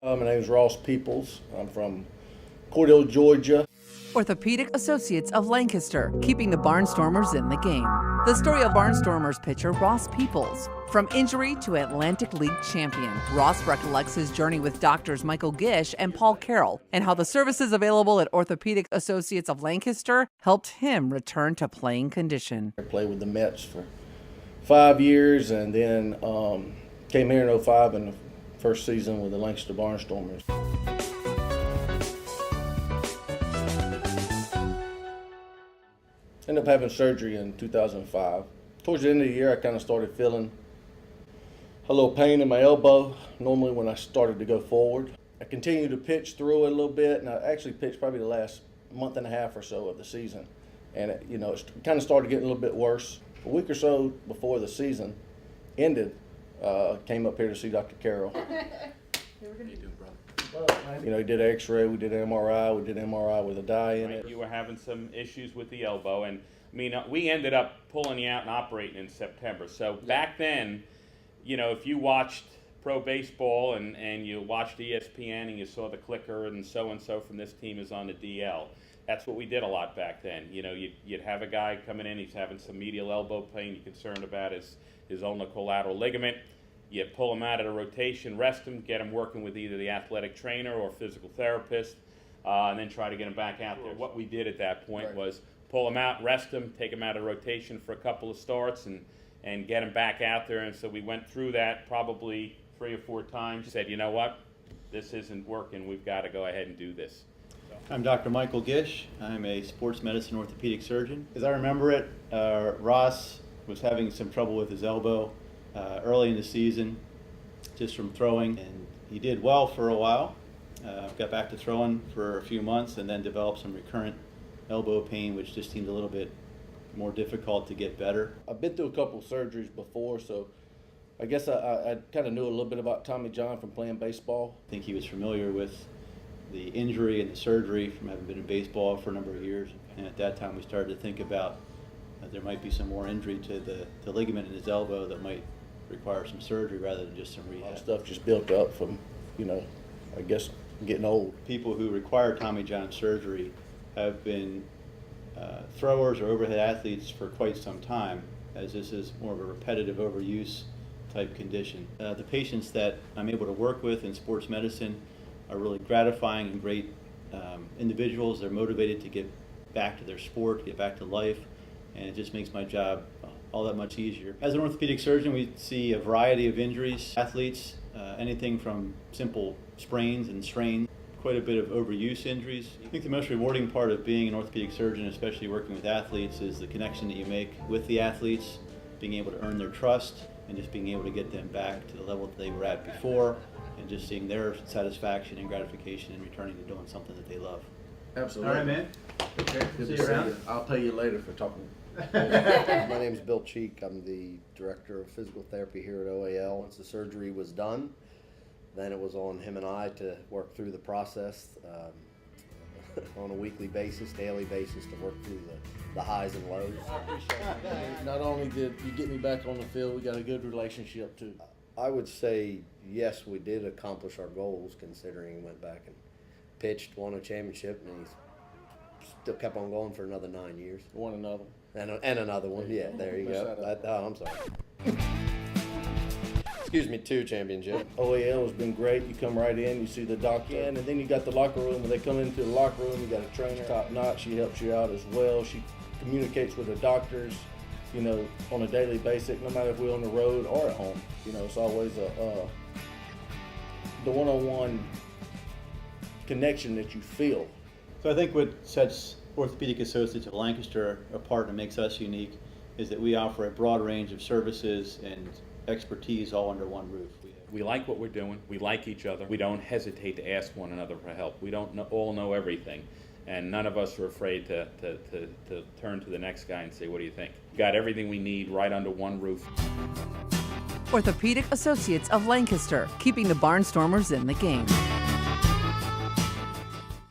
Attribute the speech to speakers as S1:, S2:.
S1: My name is Ross Peeples. I'm from Cordell, Georgia.
S2: Orthopedic Associates of Lancaster, keeping the Barnstormers in the game. The story of Barnstormers pitcher Ross Peeples. From injury to Atlantic League champion, Ross recollects his journey with doctors Michael Gish and Paul Carroll, and how the services available at Orthopedic Associates of Lancaster helped him return to playing condition.
S1: I played with the Mets for 5 years, and then came here in '05 in the first season with the Lancaster Barnstormers. Ended up having surgery in 2005. Towards the end of the year, I kind of started feeling a little pain in my elbow, normally when I started to go forward. I continued to pitch through it a little bit, and I actually pitched probably the last month and a half or so of the season. And it kind of started getting a little bit worse. A week or so before the season ended, came up here to see Dr. Carroll.
S3: How you doing, brother?
S1: He did an X-ray, we did an MRI, we did an MRI with a dye in it.
S4: You were having some issues with the elbow, and we ended up pulling you out and operating in September. So back then, if you watched pro baseball and you watched ESPN and you saw the clicker and so from this team is on the DL, that's what we did a lot back then. You'd have a guy coming in, he's having some medial elbow pain, you're concerned about his ulnar collateral ligament. You pull him out of the rotation, rest him, get him working with either the athletic trainer or physical therapist, and then try to get him back out there. What we did at that point was pull him out, rest him, take him out of rotation for a couple of starts, and get him back out there. And so we went through that probably 3 or 4 times. Said, you know what, this isn't working. We've got to go ahead and do this.
S5: I'm Dr. Michael Gish. I'm a sports medicine orthopedic surgeon. As I remember it, Ross was having some trouble with his elbow early in the season, just from throwing, and he did well for a while. Got back to throwing for a few months, and then developed some recurrent elbow pain, which just seemed a little bit more difficult to get better.
S1: I've been through a couple of surgeries before, so I guess I kind of knew a little bit about Tommy John from playing baseball.
S5: I think he was familiar with the injury and the surgery from having been in baseball for a number of years, and at that time we started to think about there might be some more injury to the ligament in his elbow that might require some surgery rather than just some rehab.
S1: A lot of stuff just built up from, I guess, getting old.
S5: People who require Tommy John surgery have been throwers or overhead athletes for quite some time, as this is more of a repetitive overuse type condition. The patients that I'm able to work with in sports medicine are really gratifying and great individuals. They're motivated to get back to their sport, get back to life, and it just makes my job all that much easier. As an orthopedic surgeon, we see a variety of injuries, athletes, anything from simple sprains and strains, quite a bit of overuse injuries. I think the most rewarding part of being an orthopedic surgeon, especially working with athletes, is the connection that you make with the athletes, being able to earn their trust, and just being able to get them back to the level that they were at before, and just seeing their satisfaction and gratification in returning to doing something that they love.
S1: Absolutely.
S5: All right, man.
S1: Okay. Good
S5: See
S1: to
S5: you around.
S1: I'll pay you later for talking.
S6: My name is Bill Cheek. I'm the director of physical therapy here at OAL. Once the surgery was done, then it was on him and I to work through the process on a weekly basis, daily basis, to work through the highs and lows.
S1: I appreciate it. Not only did you get me back on the field, we got a good relationship too.
S6: I would say, yes, we did accomplish our goals, considering he went back and pitched, won a championship, and he still kept on going for another 9 years.
S1: One another.
S6: And another one. Yeah, there you
S1: Mess
S6: go.
S1: that up.
S6: I'm sorry. Excuse me, 2 championships.
S1: OAL has been great. You come right in, you see the doctor, and then you got the locker room. When they come into the locker room, you got a trainer, top notch. She helps you out as well. She communicates with the doctors, on a daily basis, no matter if we're on the road or at home. It's always the one-on-one connection that you feel.
S5: So I think what sets Orthopedic Associates of Lancaster apart and makes us unique is that we offer a broad range of services and expertise all under one roof.
S4: We like what we're doing. We like each other. We don't hesitate to ask one another for help. We don't all know everything, and none of us are afraid to turn to the next guy and say, what do you think? We've got everything we need right under one roof.
S2: Orthopedic Associates of Lancaster, keeping the Barnstormers in the game.